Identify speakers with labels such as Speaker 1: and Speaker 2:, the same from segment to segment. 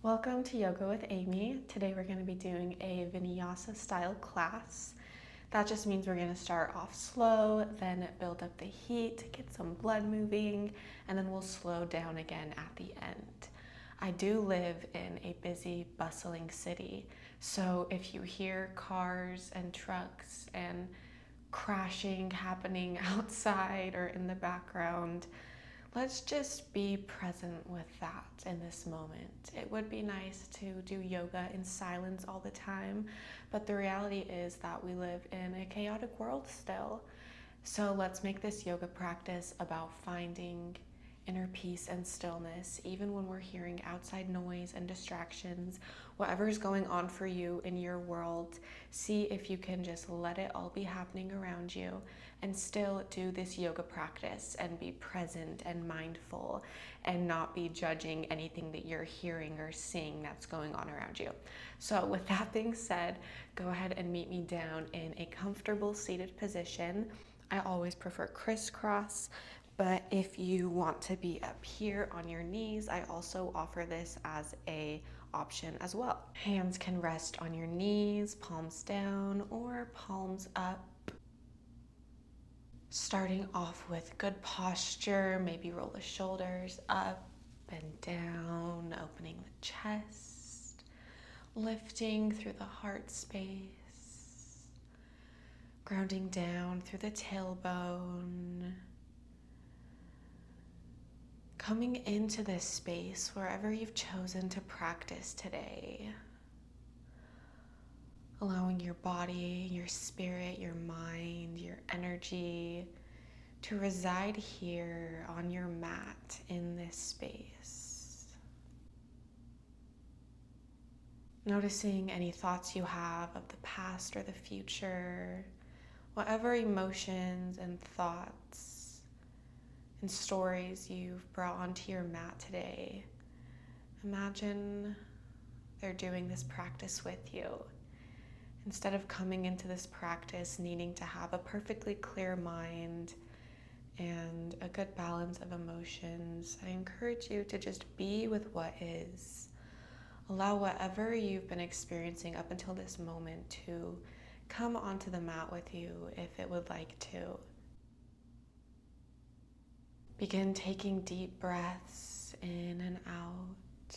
Speaker 1: Welcome to Yoga with Amy. Today we're going to be doing a Vinyasa style class. That just means we're going to start off slow, then build up the heat, get some blood moving, and then we'll slow down again at the end. I do live in a busy, bustling city, so if you hear cars and trucks and crashing happening outside or in the background, let's just be present with that in this moment. It would be nice to do yoga in silence all the time, but the reality is that we live in a chaotic world still. So let's make this yoga practice about finding inner peace and stillness, even when we're hearing outside noise and distractions. Whatever's going on for you in your world, see if you can just let it all be happening around you and still do this yoga practice and be present and mindful and not be judging anything that you're hearing or seeing that's going on around you. So with that being said, go ahead and meet me down in a comfortable seated position. I always prefer crisscross, but if you want to be up here on your knees, I also offer this as a option as well. Hands can rest on your knees, palms down or palms up. Starting off with good posture, maybe roll the shoulders up and down, opening the chest, lifting through the heart space, grounding down through the tailbone. Coming into this space wherever you've chosen to practice today. Allowing your body, your spirit, your mind, your energy to reside here on your mat in this space. Noticing any thoughts you have of the past or the future, whatever emotions and thoughts and stories you've brought onto your mat today. Imagine they're doing this practice with you. Instead of coming into this practice needing to have a perfectly clear mind and a good balance of emotions, I encourage you to just be with what is. Allow whatever you've been experiencing up until this moment to come onto the mat with you if it would like to. Begin taking deep breaths in and out,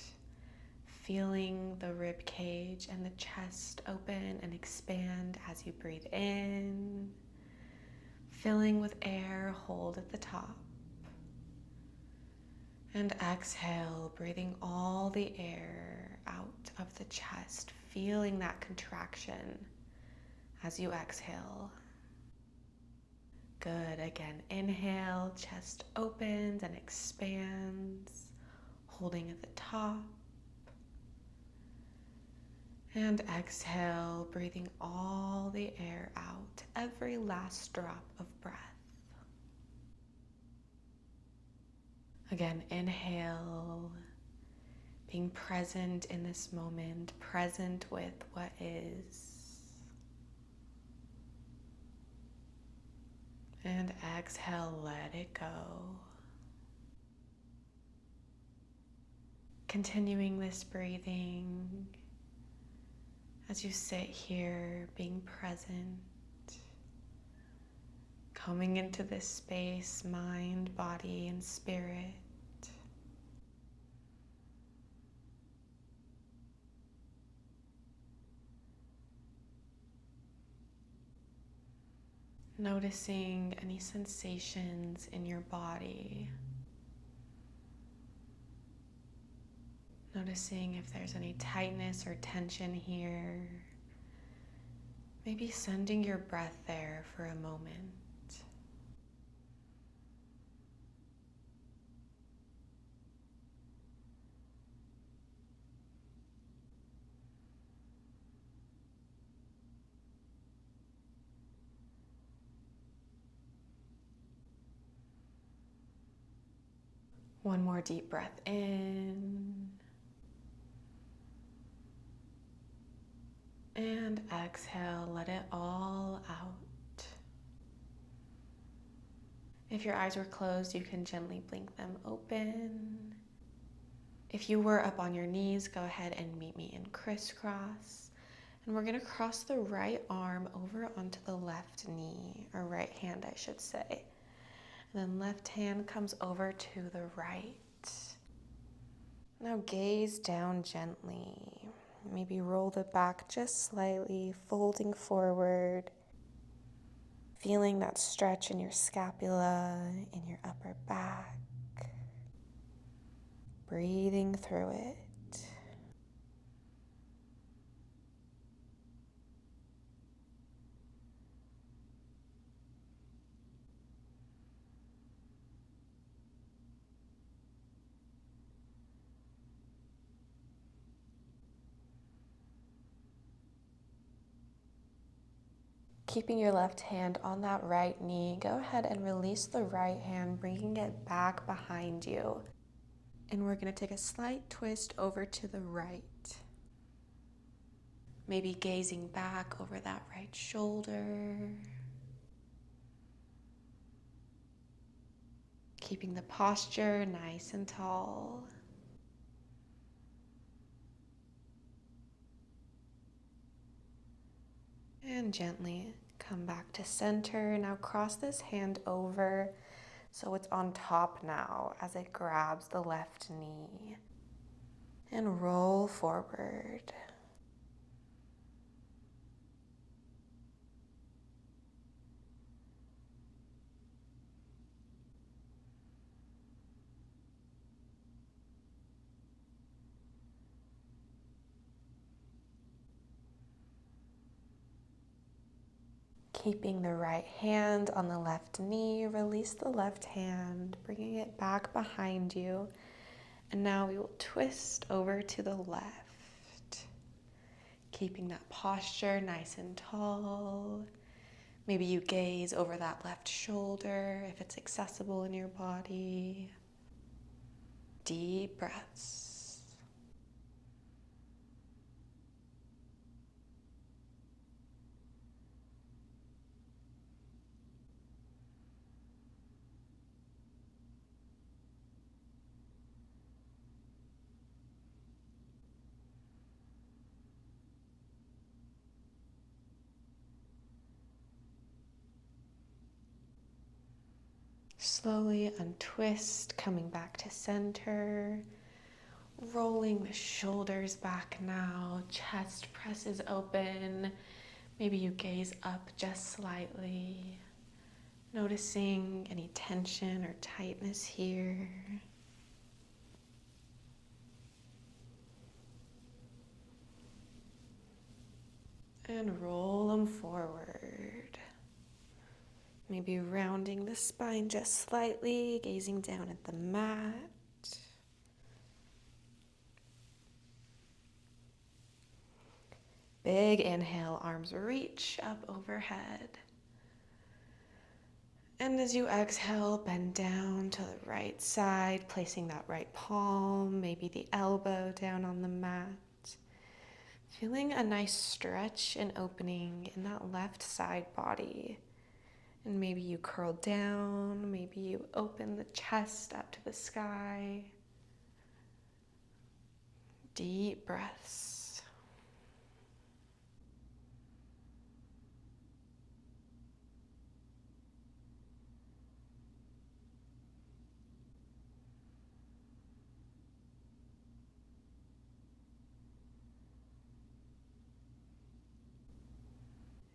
Speaker 1: feeling the rib cage and the chest open and expand as you breathe in, filling with air, hold at the top, and exhale, breathing all the air out of the chest, feeling that contraction as you exhale. Good. Again, inhale, chest opens and expands, holding at the top. And exhale, breathing all the air out, every last drop of breath. Again, inhale, being present in this moment, present with what is. And exhale, let it go. Continuing this breathing as you sit here, being present, coming into this space, mind, body, and spirit. Noticing any sensations in your body. Noticing if there's any tightness or tension here. Maybe sending your breath there for a moment. One more deep breath in. And exhale, let it all out. If your eyes were closed, you can gently blink them open. If you were up on your knees, go ahead and meet me in crisscross. And we're going to cross the right arm over onto the left knee, or right hand, I should say. And then left hand comes over to the right. Now gaze down gently. Maybe roll the back just slightly, folding forward. Feeling that stretch in your scapula, in your upper back. Breathing through it. Keeping your left hand on that right knee, go ahead and release the right hand, bringing it back behind you. And we're going to take a slight twist over to the right. Maybe gazing back over that right shoulder. Keeping the posture nice and tall. And gently come back to center. Now cross this hand over so it's on top now as it grabs the left knee. And roll forward. Keeping the right hand on the left knee, release the left hand, bringing it back behind you. And now we will twist over to the left. Keeping that posture nice and tall. Maybe you gaze over that left shoulder if it's accessible in your body. Deep breaths. Slowly untwist, coming back to center. Rolling the shoulders back now, chest presses open. Maybe you gaze up just slightly, noticing any tension or tightness here. And roll them forward. Maybe rounding the spine just slightly, gazing down at the mat. Big inhale, arms reach up overhead. And as you exhale, bend down to the right side, placing that right palm, maybe the elbow down on the mat. Feeling a nice stretch and opening in that left side body. And maybe you curl down, maybe you open the chest up to the sky. Deep breaths.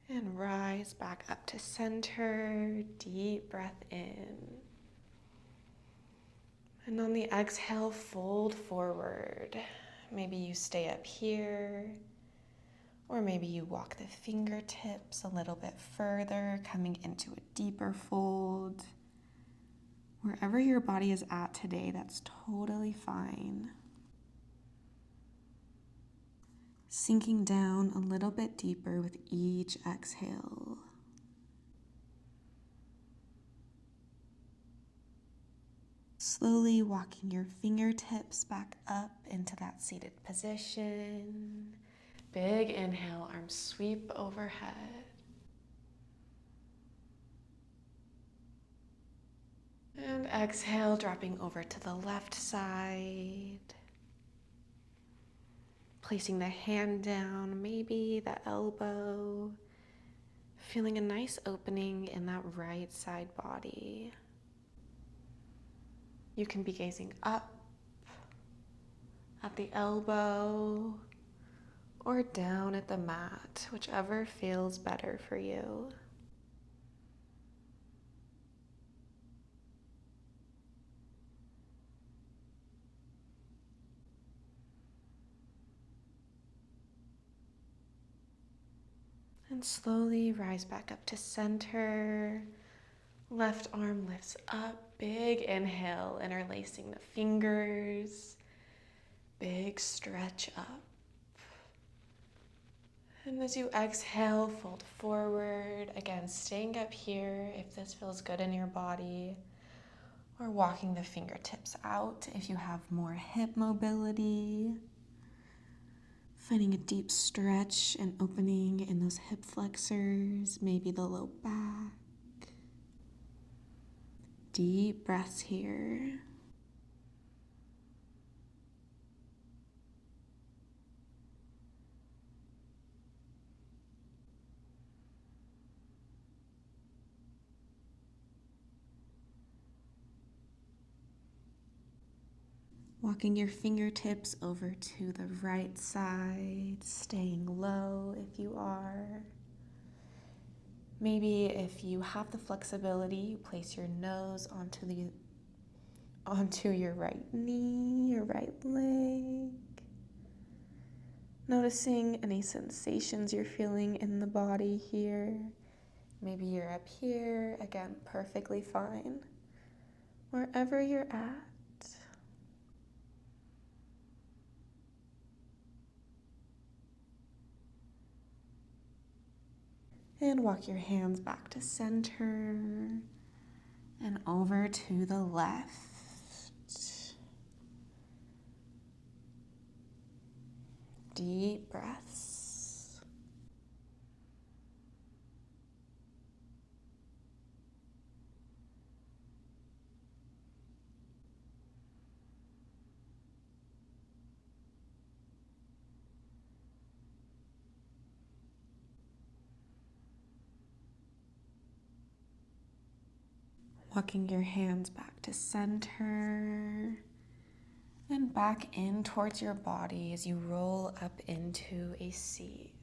Speaker 1: And rise back up to center. Deep breath in. And on the exhale, fold forward. Maybe you stay up here, or maybe you walk the fingertips a little bit further, coming into a deeper fold. Wherever your body is at today, that's totally fine. Sinking down a little bit deeper with each exhale. Slowly walking your fingertips back up into that seated position. Big inhale, arms sweep overhead. And exhale, dropping over to the left side. Placing the hand down, maybe the elbow, feeling a nice opening in that right side body. You can be gazing up at the elbow or down at the mat, whichever feels better for you. And slowly rise back up to center. Left arm lifts up, big inhale, interlacing the fingers, big stretch up. And as you exhale, fold forward, again staying up here if this feels good in your body, or walking the fingertips out if you have more hip mobility. Finding a deep stretch and opening in those hip flexors, maybe the low back. Deep breaths here. Walking your fingertips over to the right side, staying low if you are. Maybe if you have the flexibility, you place your nose onto your right knee, your right leg. Noticing any sensations you're feeling in the body here. Maybe you're up here, again, perfectly fine. Wherever you're at. And walk your hands back to center and over to the left. Deep breaths. Walking your hands back to center and back in towards your body as you roll up into a seat.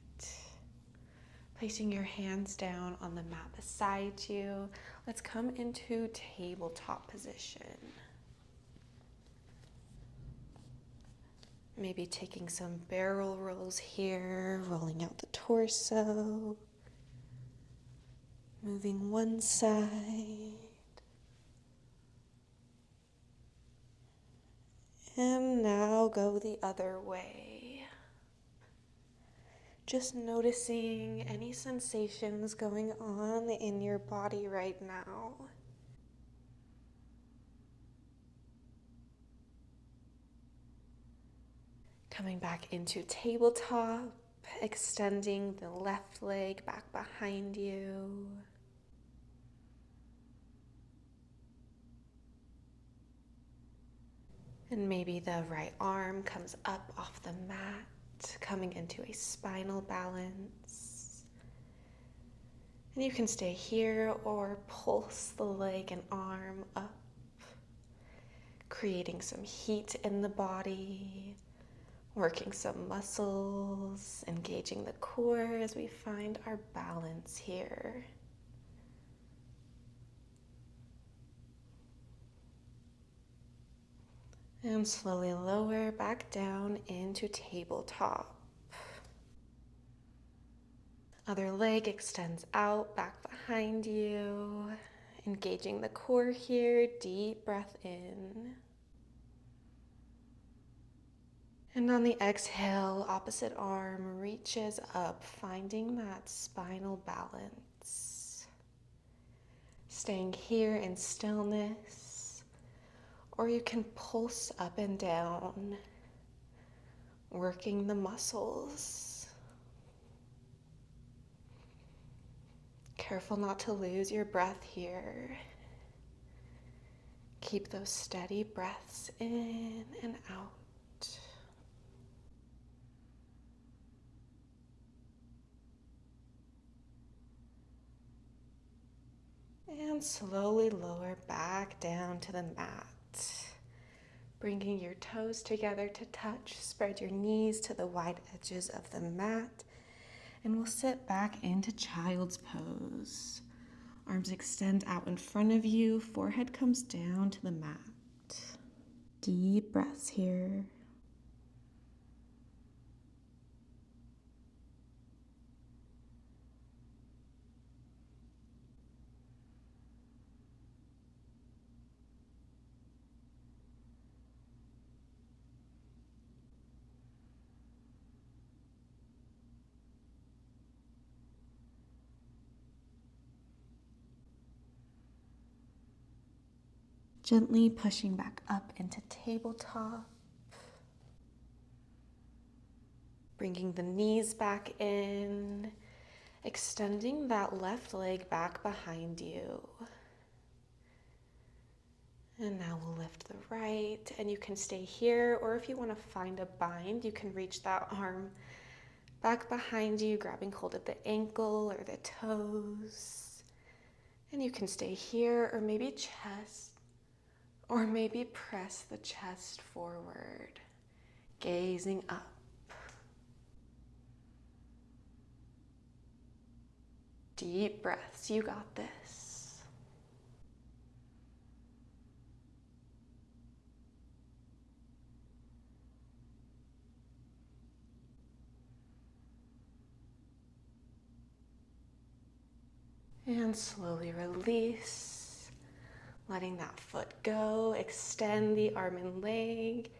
Speaker 1: Placing your hands down on the mat beside you, let's come into tabletop position. Maybe taking some barrel rolls here, rolling out the torso, moving one side. And now go the other way. Just noticing any sensations going on in your body right now. Coming back into tabletop, extending the left leg back behind you. And maybe the right arm comes up off the mat, coming into a spinal balance. And you can stay here or pulse the leg and arm up, creating some heat in the body, working some muscles, engaging the core as we find our balance here. And slowly lower back down into tabletop. Other leg extends out, back behind you. Engaging the core here, deep breath in. And on the exhale, opposite arm reaches up, finding that spinal balance. Staying here in stillness. Or you can pulse up and down, working the muscles. Careful not to lose your breath here. Keep those steady breaths in and out. And slowly lower back down to the mat. Bringing your toes together to touch, spread your knees to the wide edges of the mat, and we'll sit back into child's pose. Arms extend out in front of you, forehead comes down to the mat. Deep breaths here. Gently pushing back up into tabletop. Bringing the knees back in, extending that left leg back behind you. And now we'll lift the right, and you can stay here, or if you want to find a bind, you can reach that arm back behind you, grabbing hold of the ankle or the toes. And you can stay here, or maybe chest, or maybe press the chest forward, gazing up. Deep breaths, you got this. And slowly release, letting that foot go, extend the arm and leg,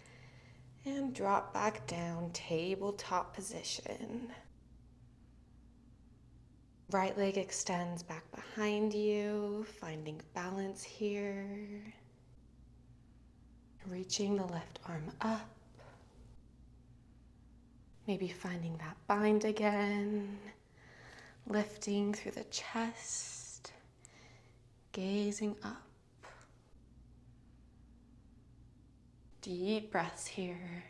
Speaker 1: and drop back down, tabletop position. Right leg extends back behind you, finding balance here. Reaching the left arm up. Maybe finding that bind again. Lifting through the chest, gazing up. Deep breaths here.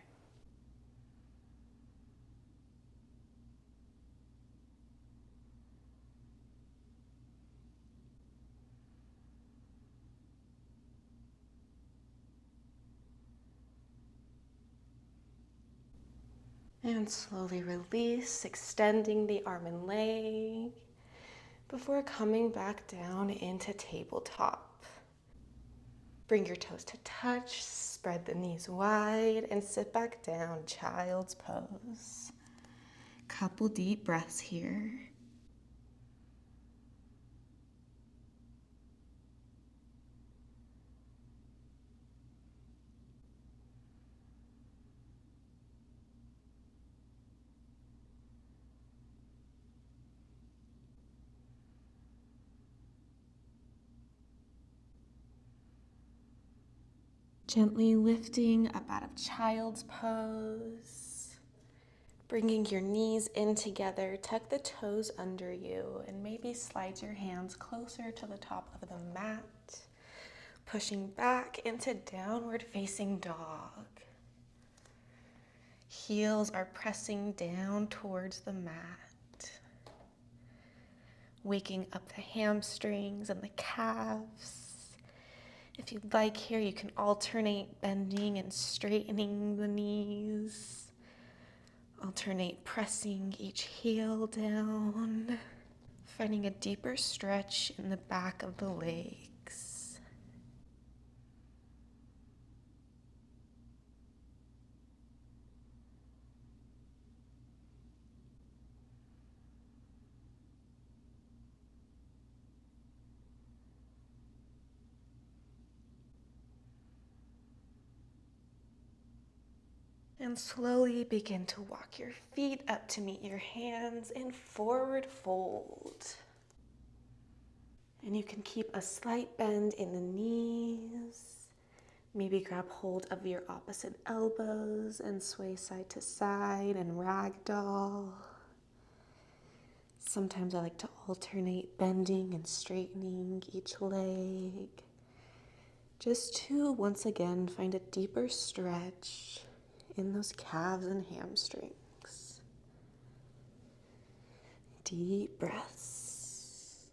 Speaker 1: And slowly release, extending the arm and leg before coming back down into tabletop. Bring your toes to touch, spread the knees wide, and sit back down, child's pose. Couple deep breaths here. Gently lifting up out of child's pose. Bringing your knees in together, tuck the toes under you, and maybe slide your hands closer to the top of the mat. Pushing back into downward facing dog. Heels are pressing down towards the mat. Waking up the hamstrings and the calves. If you'd like here, you can alternate bending and straightening the knees. Alternate pressing each heel down. Finding a deeper stretch in the back of the legs. And slowly begin to walk your feet up to meet your hands in forward fold. And you can keep a slight bend in the knees. Maybe grab hold of your opposite elbows and sway side to side and ragdoll. Sometimes I like to alternate bending and straightening each leg. Just to, once again, find a deeper stretch in those calves and hamstrings. Deep breaths.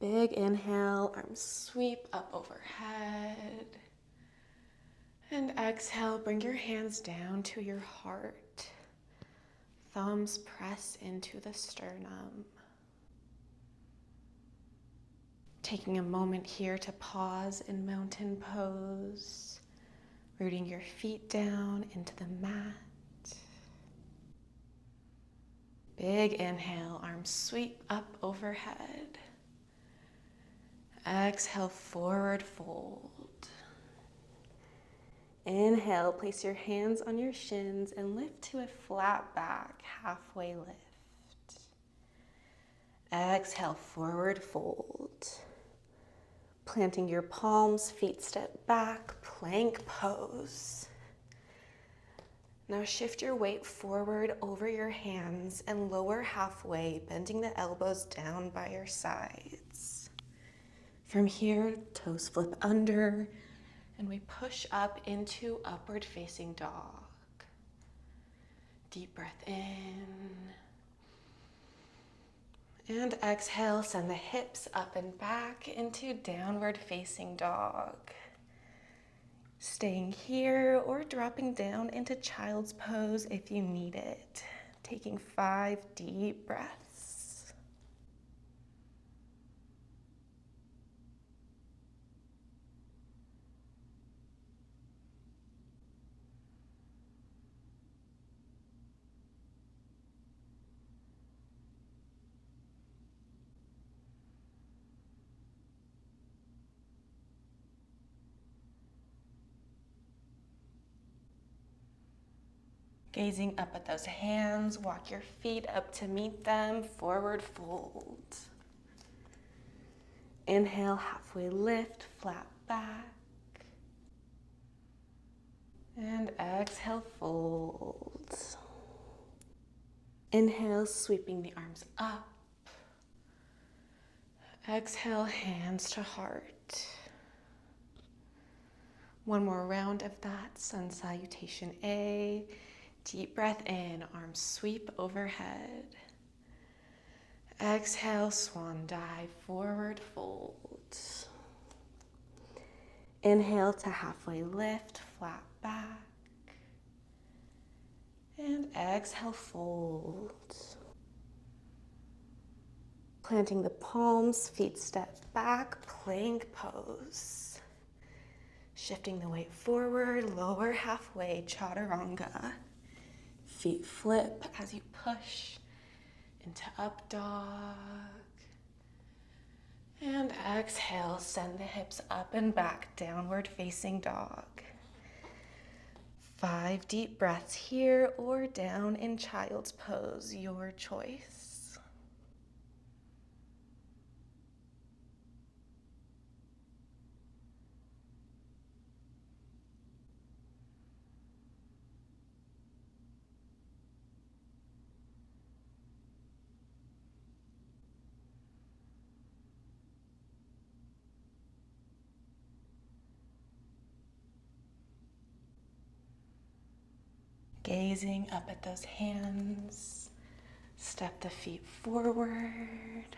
Speaker 1: Big inhale, arms sweep up overhead. And exhale, bring your hands down to your heart. Thumbs press into the sternum. Taking a moment here to pause in mountain pose, rooting your feet down into the mat. Big inhale, arms sweep up overhead. Exhale, forward fold. Inhale, place your hands on your shins and lift to a flat back, halfway lift. Exhale, forward fold. Planting your palms, feet step back, plank pose. Now shift your weight forward over your hands and lower halfway, bending the elbows down by your sides. From here, toes flip under, and we push up into upward facing dog. Deep breath in. And exhale, send the hips up and back into downward facing dog. Staying here or dropping down into child's pose if you need it. Taking 5 deep breaths. Gazing up at those hands, walk your feet up to meet them, forward fold. Inhale, halfway lift, flat back. And exhale, fold. Inhale, sweeping the arms up. Exhale, hands to heart. One more round of that, sun salutation A. Deep breath in, arms sweep overhead. Exhale, swan dive, forward fold. Inhale to halfway lift, flat back. And exhale, fold. Planting the palms, feet step back, plank pose. Shifting the weight forward, lower halfway, chaturanga. Feet flip as you push into up dog. And exhale, send the hips up and back, downward facing dog. 5 deep breaths here or down in child's pose, your choice. Gazing up at those hands, step the feet forward.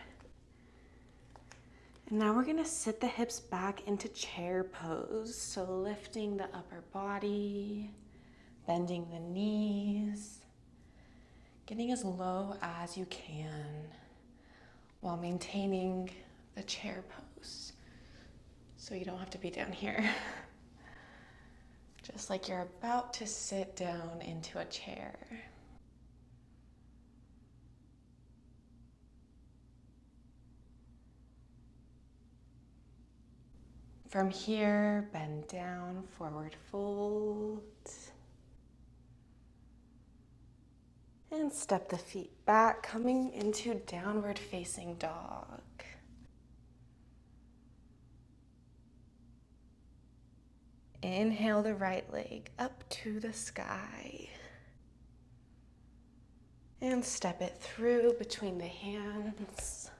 Speaker 1: And now we're gonna sit the hips back into chair pose. So lifting the upper body, bending the knees, getting as low as you can while maintaining the chair pose. So you don't have to be down here. Just like you're about to sit down into a chair. From here, bend down, forward fold. And step the feet back, coming into downward facing dog. Inhale the right leg up to the sky. And step it through between the hands.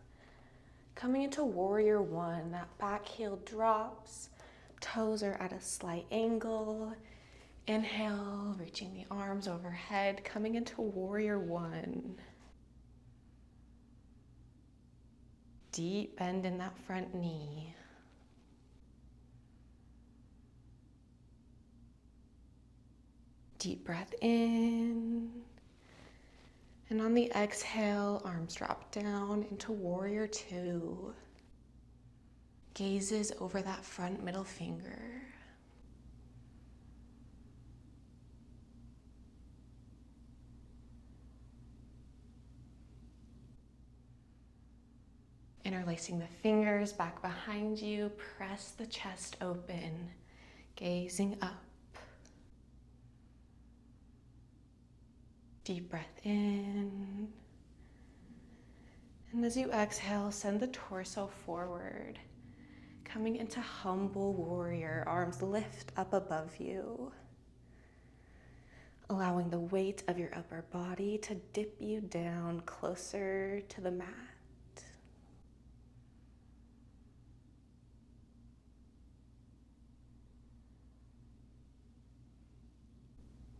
Speaker 1: Coming into warrior one, that back heel drops, toes are at a slight angle. Inhale, reaching the arms overhead, coming into warrior one. Deep bend in that front knee. Deep breath in. And on the exhale, arms drop down into warrior two. Gazes over that front middle finger. Interlacing the fingers back behind you, press the chest open, gazing up. Deep breath in. And as you exhale, send the torso forward, coming into humble warrior, arms lift up above you, allowing the weight of your upper body to dip you down closer to the mat.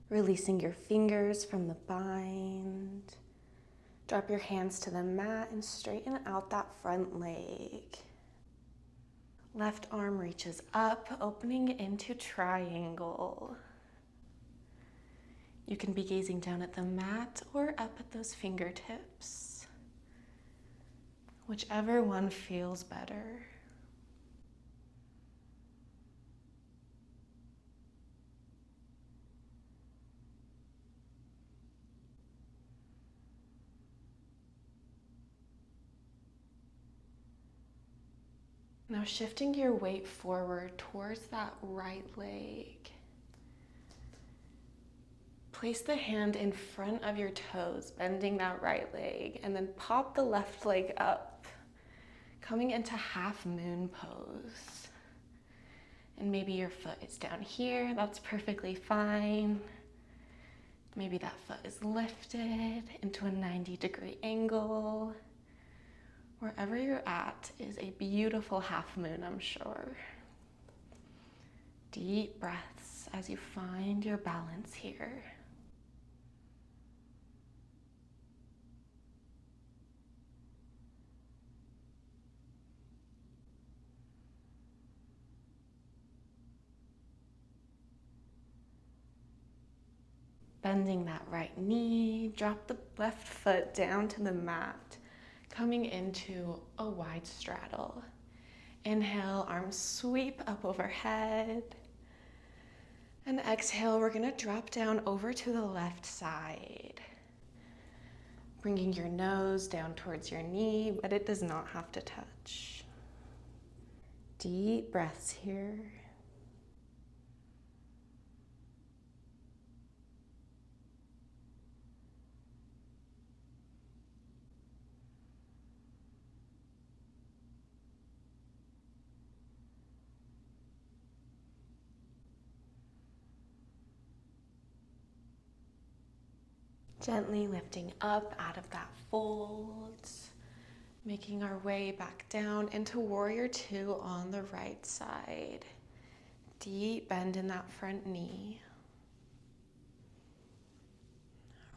Speaker 1: Releasing your fingers from the bind. Drop your hands to the mat and straighten out that front leg. Left arm reaches up, opening into triangle. You can be gazing down at the mat or up at those fingertips. Whichever one feels better. Now shifting your weight forward towards that right leg. Place the hand in front of your toes, bending that right leg, and then pop the left leg up, coming into half moon pose. And maybe your foot is down here, that's perfectly fine. Maybe that foot is lifted into a 90-degree angle. Wherever you're at is a beautiful half moon, I'm sure. Deep breaths as you find your balance here. Bending that right knee, drop the left foot down to the mat, coming into a wide straddle. Inhale, arms sweep up overhead. And exhale, we're gonna drop down over to the left side. Bringing your nose down towards your knee, but it does not have to touch. Deep breaths here. Gently lifting up out of that fold, making our way back down into warrior two on the right side. Deep bend in that front knee.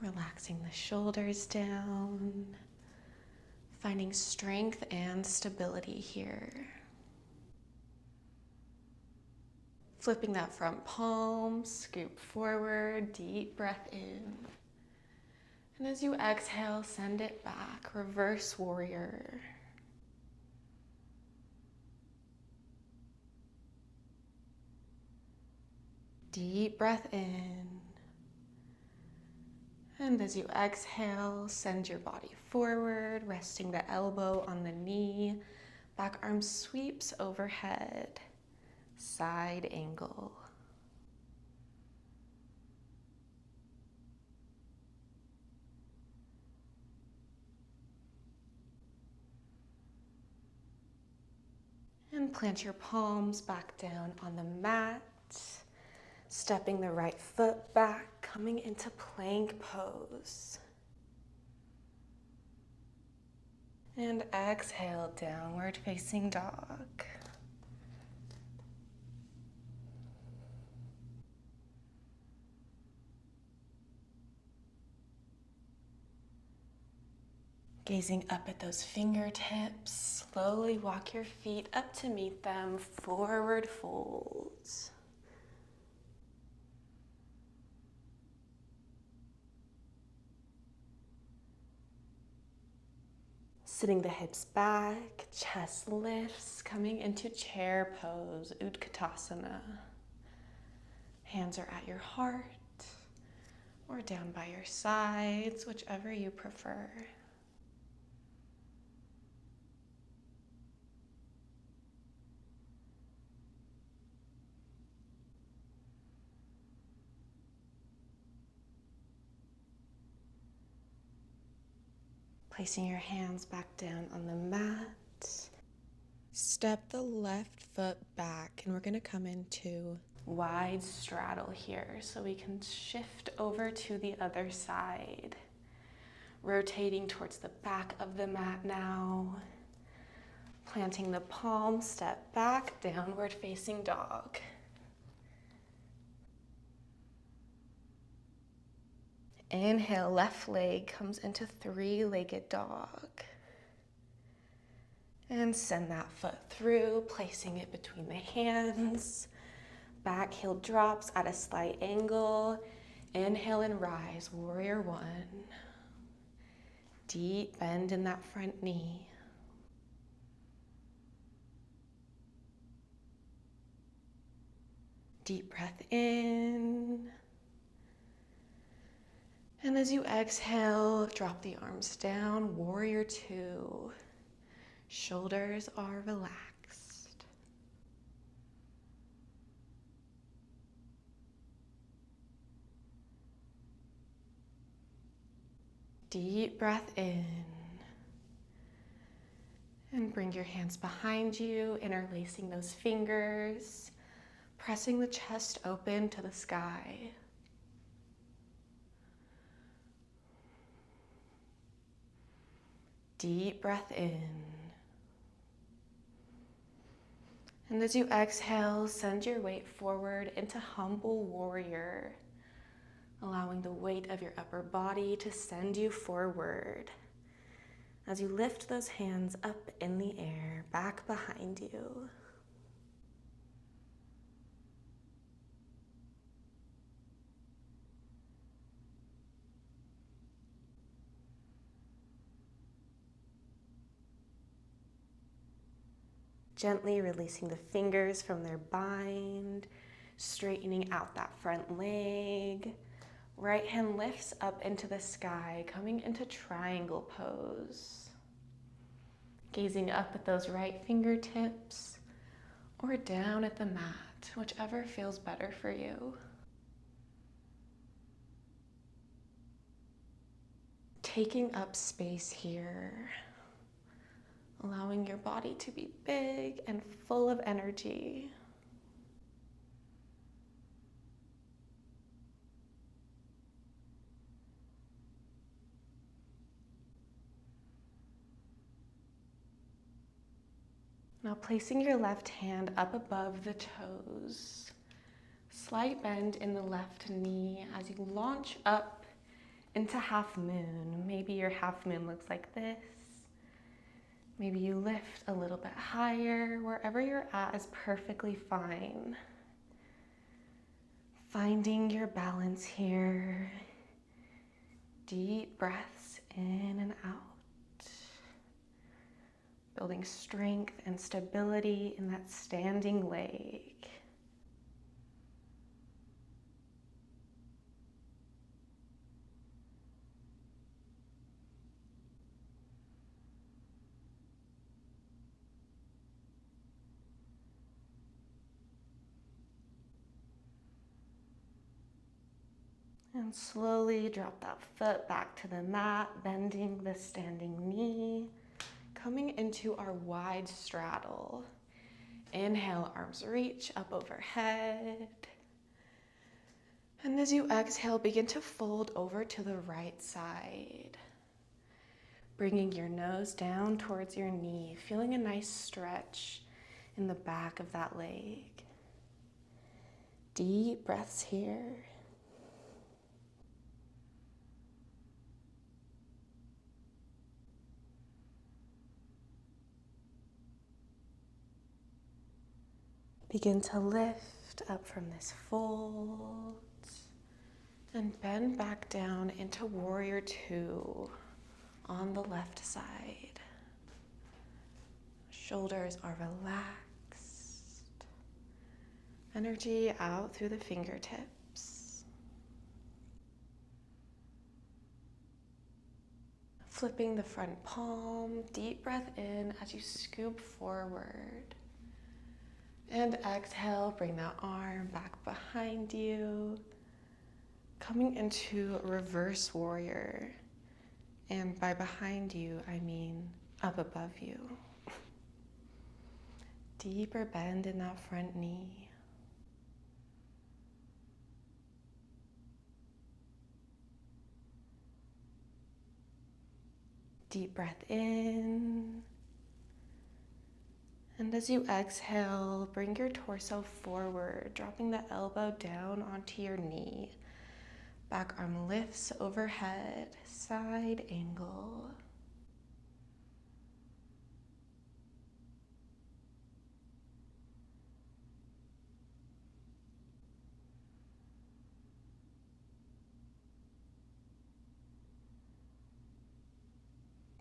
Speaker 1: Relaxing the shoulders down, finding strength and stability here. Flipping that front palm, scoop forward, deep breath in. And as you exhale, send it back, reverse warrior. Deep breath in. And as you exhale, send your body forward, resting the elbow on the knee. Back arm sweeps overhead, side angle. And plant your palms back down on the mat, stepping the right foot back, coming into plank pose. And exhale, downward facing dog. Gazing up at those fingertips, slowly walk your feet up to meet them, forward folds. Sitting the hips back, chest lifts, coming into chair pose, Utkatasana. Hands are at your heart or down by your sides, whichever you prefer. Placing your hands back down on the mat. Step the left foot back, and we're going to come into wide straddle here, so we can shift over to the other side. Rotating towards the back of the mat now. Planting the palm, step back, downward facing dog. Inhale, left leg comes into three-legged dog. And send that foot through, placing it between the hands. Back heel drops at a slight angle. Inhale and rise, warrior one. Deep bend in that front knee. Deep breath in. And as you exhale, drop the arms down, warrior two. Shoulders are relaxed. Deep breath in. And bring your hands behind you, interlacing those fingers, pressing the chest open to the sky. Deep breath in. And as you exhale, send your weight forward into humble warrior, allowing the weight of your upper body to send you forward. As you lift those hands up in the air, back behind you. Gently releasing the fingers from their bind, straightening out that front leg. Right hand lifts up into the sky, coming into triangle pose. Gazing up at those right fingertips or down at the mat, whichever feels better for you. Taking up space here. Allowing your body to be big and full of energy. Now placing your left hand up above the toes. Slight bend in the left knee as you launch up into half moon. Maybe your half moon looks like this. Maybe you lift a little bit higher. Wherever you're at is perfectly fine. Finding your balance here. Deep breaths in and out. Building strength and stability in that standing leg. And slowly drop that foot back to the mat, bending the standing knee, coming into our wide straddle. Inhale, arms reach up overhead. And as you exhale, begin to fold over to the right side. Bringing your nose down towards your knee, feeling a nice stretch in the back of that leg. Deep breaths here. Begin to lift up from this fold and bend back down into Warrior Two on the left side. Shoulders are relaxed. Energy out through the fingertips. Flipping the front palm, deep breath in as you scoop forward. And exhale, bring that arm back behind you. Coming into reverse warrior. And by behind you, I mean up above you. Deeper bend in that front knee. Deep breath in. And as you exhale, bring your torso forward, dropping the elbow down onto your knee. Back arm lifts overhead, side angle.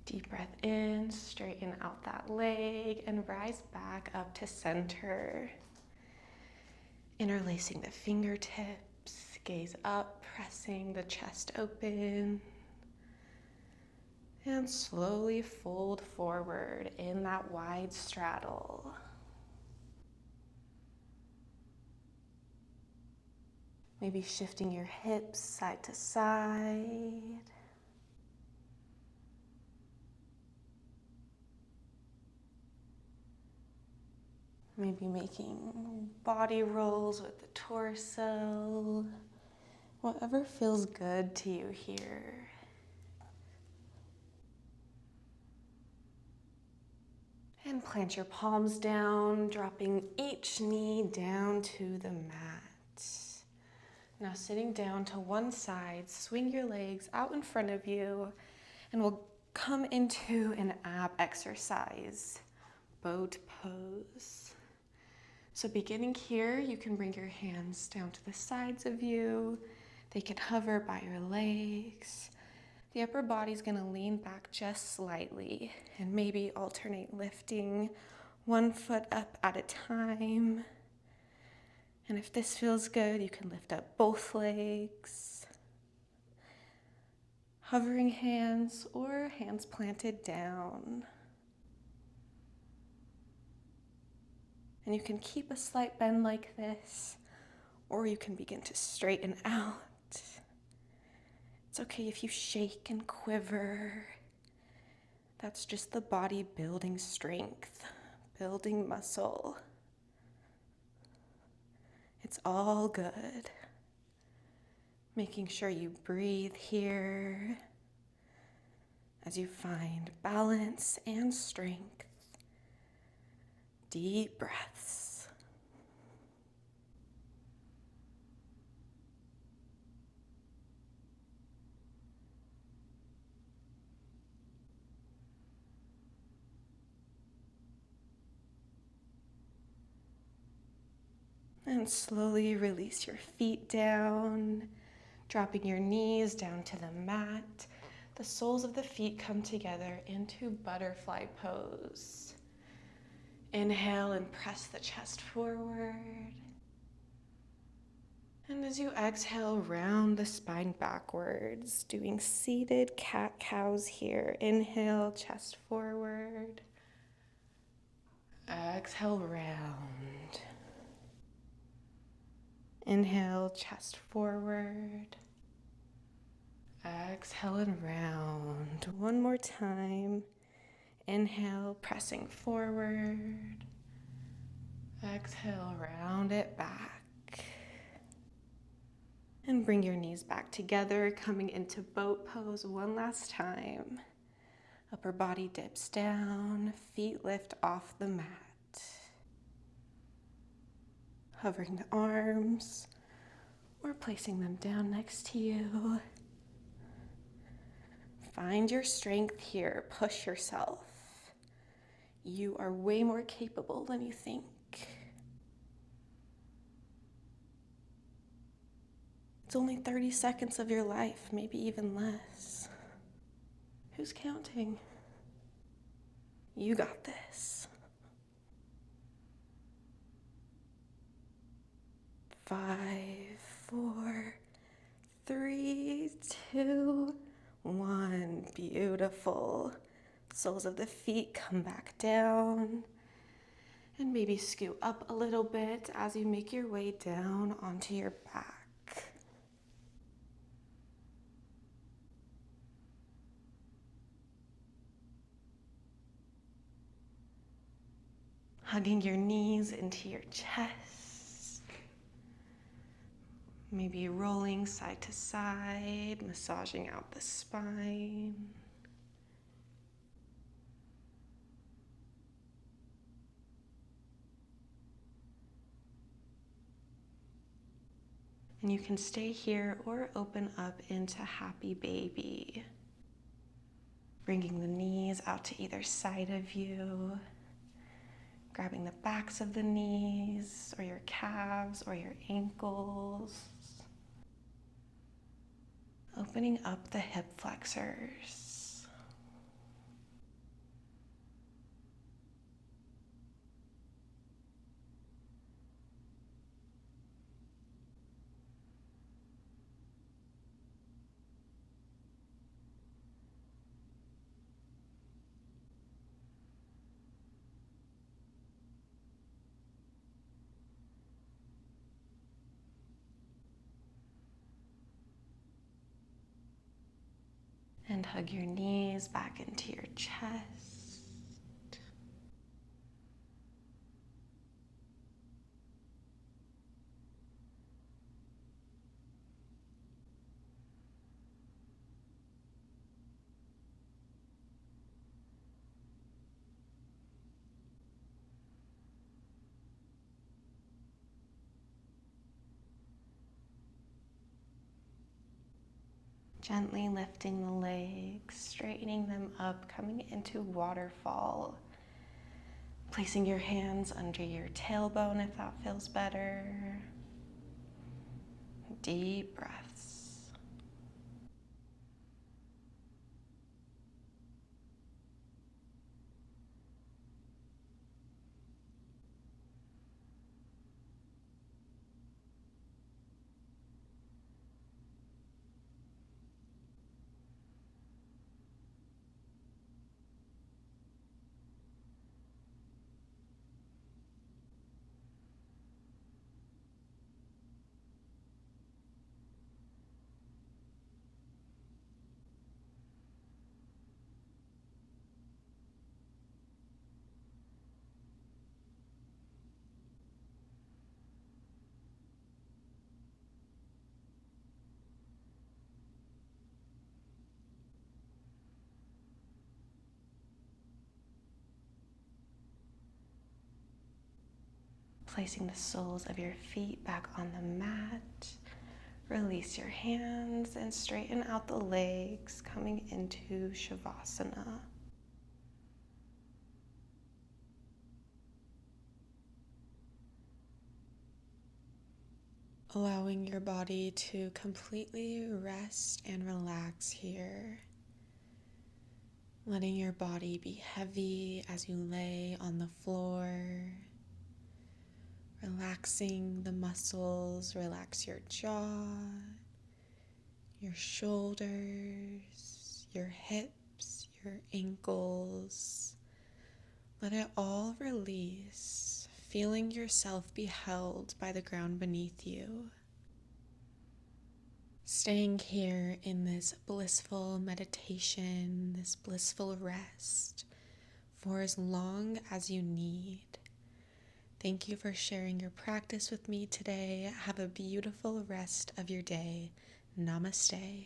Speaker 1: Deep breath in, straighten out that leg and rise back up to center. Interlacing the fingertips, gaze up, pressing the chest open. And slowly fold forward in that wide straddle. Maybe shifting your hips side to side. Maybe making body rolls with the torso. Whatever feels good to you here. And plant your palms down, dropping each knee down to the mat. Now sitting down to one side, swing your legs out in front of you, and we'll come into an ab exercise, boat pose. So beginning here, you can bring your hands down to the sides of you. They can hover by your legs. The upper body's gonna lean back just slightly and maybe alternate lifting one foot up at a time. And if this feels good, you can lift up both legs. Hovering hands or hands planted down. And you can keep a slight bend like this, or you can begin to straighten out. It's okay if you shake and quiver. That's just the body building strength, building muscle. It's all good. Making sure you breathe here as you find balance and strength. Deep breaths. And slowly release your feet down, dropping your knees down to the mat. The soles of the feet come together into butterfly pose. Inhale and press the chest forward. And as you exhale, round the spine backwards, doing seated cat-cows here. Inhale, chest forward. Exhale, round. Inhale, chest forward. Exhale and round. One more time. Inhale, pressing forward. Exhale, round it back. And bring your knees back together, coming into boat pose one last time. Upper body dips down, feet lift off the mat. Hovering the arms, or placing them down next to you. Find your strength here, push yourself. You are way more capable than you think. It's only 30 seconds of your life, maybe even less. Who's counting? You got this. 5, 4, 3, 2, 1. Beautiful. Soles of the feet come back down. And maybe scoot up a little bit as you make your way down onto your back. Hugging your knees into your chest. Maybe rolling side to side, massaging out the spine. And you can stay here or open up into happy baby. Bringing the knees out to either side of you. Grabbing the backs of the knees or your calves or your ankles. Opening up the hip flexors. And hug your knees back into your chest. Gently lifting the legs, straightening them up, coming into waterfall. Placing your hands under your tailbone if that feels better. Deep breaths. Placing the soles of your feet back on the mat. Release your hands and straighten out the legs, coming into Shavasana. Allowing your body to completely rest and relax here. Letting your body be heavy as you lay on the floor. Relaxing the muscles, relax your jaw, your shoulders, your hips, your ankles. Let it all release, feeling yourself be held by the ground beneath you. Staying here in this blissful meditation, this blissful rest, for as long as you need. Thank you for sharing your practice with me today. Have a beautiful rest of your day. Namaste.